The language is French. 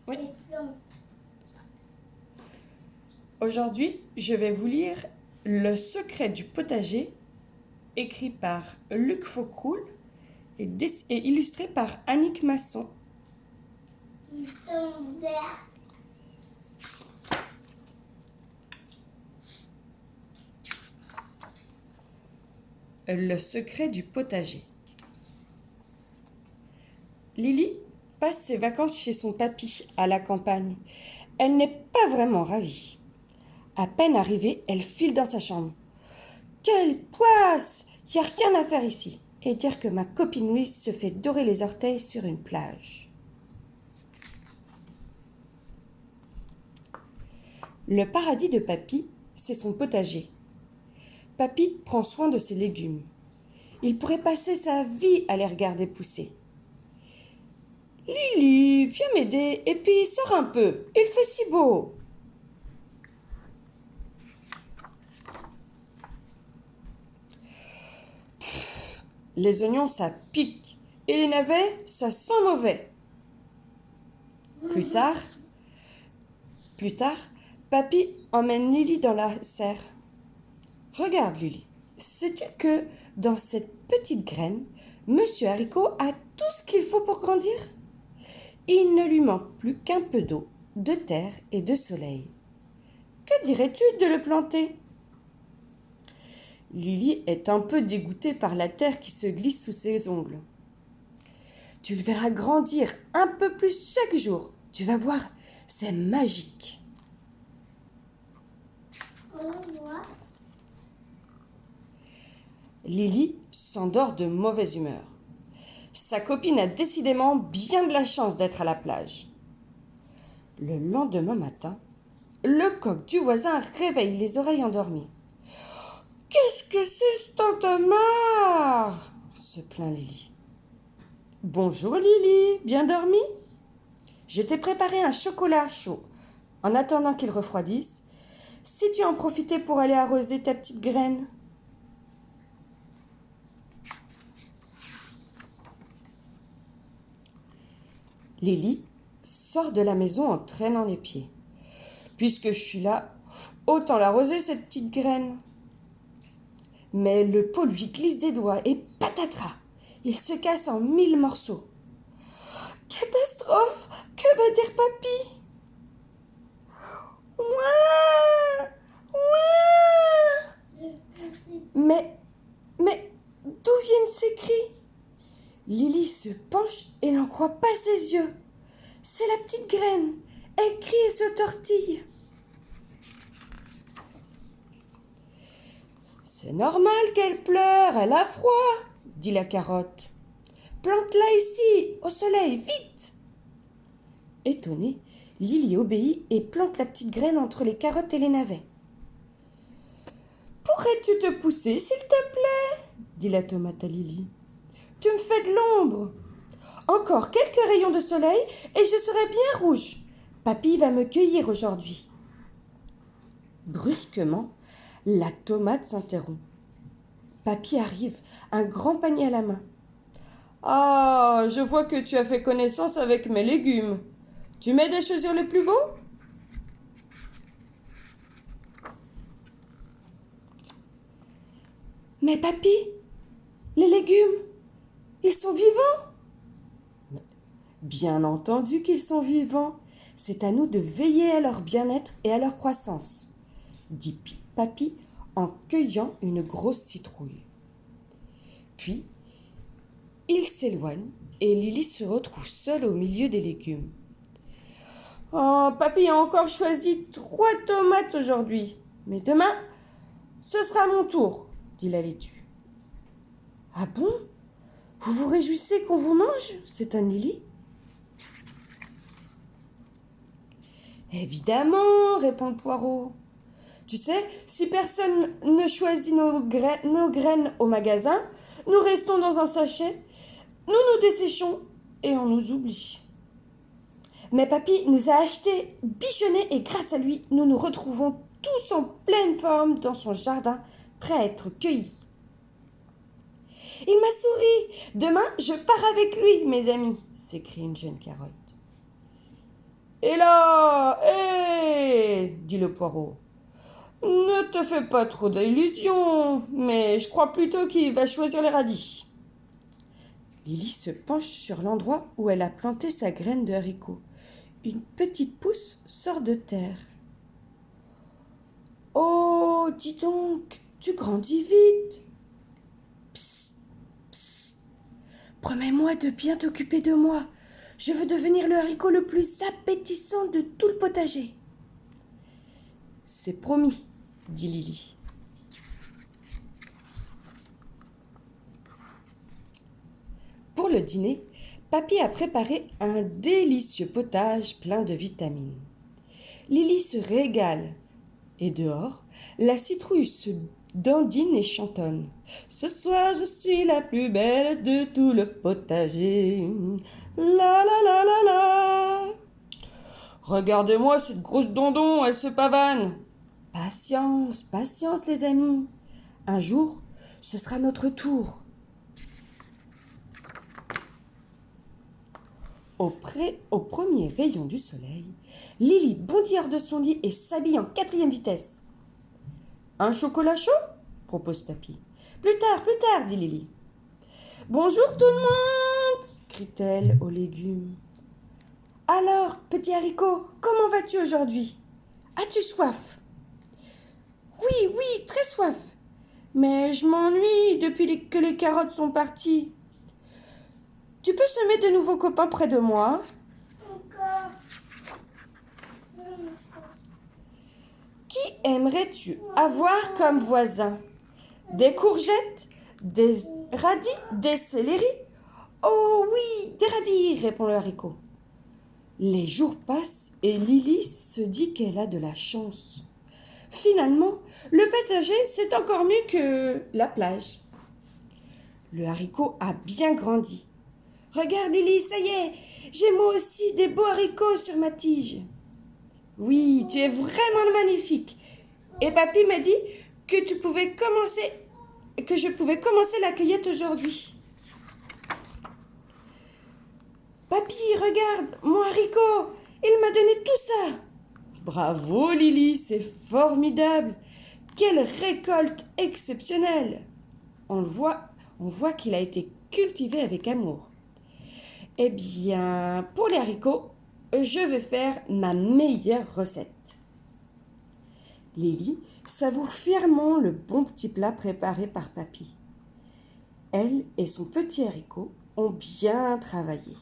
Oui. les plantes. Aujourd'hui, je vais vous lire Le secret du potager, écrit par Luc Faucroul et illustré par Annick Masson. Ils sont verts. Le secret du potager. Lily passe ses vacances chez son papy à la campagne. Elle n'est pas vraiment ravie. À peine arrivée, elle file dans sa chambre. Quelle poisse! Y a rien à faire ici. Et dire que ma copine Louise se fait dorer les orteils sur une plage. Le paradis de Papy, c'est son potager. Papy prend soin de ses légumes. Il pourrait passer sa vie à les regarder pousser. Lily, viens m'aider et puis sors un peu. Il fait si beau. Pff, les oignons, ça pique. Et les navets, ça sent mauvais. Plus tard, Papy emmène Lily dans la serre. Regarde, Lily. Sais-tu que dans cette petite graine, Monsieur Haricot a tout ce qu'il faut pour grandir? Il ne lui manque plus qu'un peu d'eau, de terre et de soleil. Que dirais-tu de le planter? Lily est un peu dégoûtée par la terre qui se glisse sous ses ongles. Tu le verras grandir un peu plus chaque jour. Tu vas voir, c'est magique. On voit. Lily s'endort de mauvaise humeur. Sa copine a décidément bien de la chance d'être à la plage. Le lendemain matin, le coq du voisin réveille les oreilles endormies. Qu'est-ce que c'est ce tintamarre? Se plaint Lily. Bonjour Lily, bien dormi? Je t'ai préparé un chocolat chaud. En attendant qu'il refroidisse, si tu en profitais pour aller arroser ta petite graine. Lily sort de la maison en traînant les pieds. Puisque je suis là, autant l'arroser cette petite graine. Mais le pot lui glisse des doigts et patatras, il se casse en 1000 morceaux. Catastrophe! Que va dire papy? Ouah! Ouah! Mais, d'où viennent ces cris? Lily se penche et n'en croit pas ses yeux. C'est la petite graine. Elle crie et se tortille. C'est normal qu'elle pleure, elle a froid, dit la carotte. Plante-la ici, au soleil, vite! Étonnée, Lily obéit et plante la petite graine entre les carottes et les navets. Pourrais-tu te pousser, s'il te plaît? Dit la tomate à Lily. Tu me fais de l'ombre. Encore quelques rayons de soleil et je serai bien rouge. Papy va me cueillir aujourd'hui. Brusquement, la tomate s'interrompt. Papy arrive, un grand panier à la main. Ah, je vois que tu as fait connaissance avec mes légumes. Tu m'aides à choisir les plus beaux? Mais papy, les légumes, ils sont vivants? Bien entendu qu'ils sont vivants. C'est à nous de veiller à leur bien-être et à leur croissance, dit papy en cueillant une grosse citrouille. Puis, il s'éloigne et Lily se retrouve seule au milieu des légumes. Oh, papy a encore choisi 3 tomates aujourd'hui. Mais demain, ce sera mon tour, dit la laitue. Ah bon? Vous vous réjouissez qu'on vous mange? s'étonne Lily. Évidemment, répond le poireau. Tu sais, si personne ne choisit nos graines au magasin, nous restons dans un sachet, nous nous desséchons et on nous oublie. Mais papy nous a acheté bichonnés et grâce à lui, nous nous retrouvons tous en pleine forme dans son jardin, prêts à être cueillis. Il m'a souri. Demain, je pars avec lui, mes amis, s'écrie une jeune carotte. Et là, hé, dit le poireau. Ne te fais pas trop d'illusions, mais je crois plutôt qu'il va choisir les radis. Lily se penche sur l'endroit où elle a planté sa graine de haricot. Une petite pousse sort de terre. Oh, dis donc, tu grandis vite. Psst, psst. Promets-moi de bien t'occuper de moi. Je veux devenir le haricot le plus appétissant de tout le potager. C'est promis, dit Lily. Pour le dîner, Papy a préparé un délicieux potage plein de vitamines. Lily se régale. Et dehors, la citrouille se dandine et chantonne. Ce soir, je suis la plus belle de tout le potager. La la la la la. Regarde-moi cette grosse dondon, elle se pavane. Patience, patience les amis. Un jour, ce sera notre tour. Au premier rayon du soleil, Lily bondit hors de son lit et s'habille en 4e vitesse. Un chocolat chaud propose Papy. Plus tard, dit Lily. Bonjour tout le monde crie-t-elle aux légumes. Alors, petit haricot, comment vas-tu aujourd'hui? As-tu soif? Oui, très soif. Mais je m'ennuie depuis que les carottes sont parties. Tu peux semer de nouveaux copains près de moi? Encore. Qui aimerais-tu avoir comme voisin? Des courgettes? Des radis? Des céleris? Oh oui, des radis, répond le haricot. Les jours passent et Lily se dit qu'elle a de la chance. Finalement, le potager, c'est encore mieux que la plage. Le haricot a bien grandi. Regarde Lily, ça y est, j'ai moi aussi des beaux haricots sur ma tige. Oui, tu es vraiment magnifique. Et Papy m'a dit que je pouvais commencer la cueillette aujourd'hui. Papy, regarde, mon haricot, il m'a donné tout ça. Bravo Lily, c'est formidable. Quelle récolte exceptionnelle. On voit qu'il a été cultivé avec amour. Eh bien, pour les haricots, je vais faire ma meilleure recette. Lily savoure fièrement le bon petit plat préparé par Papy. Elle et son petit haricot ont bien travaillé.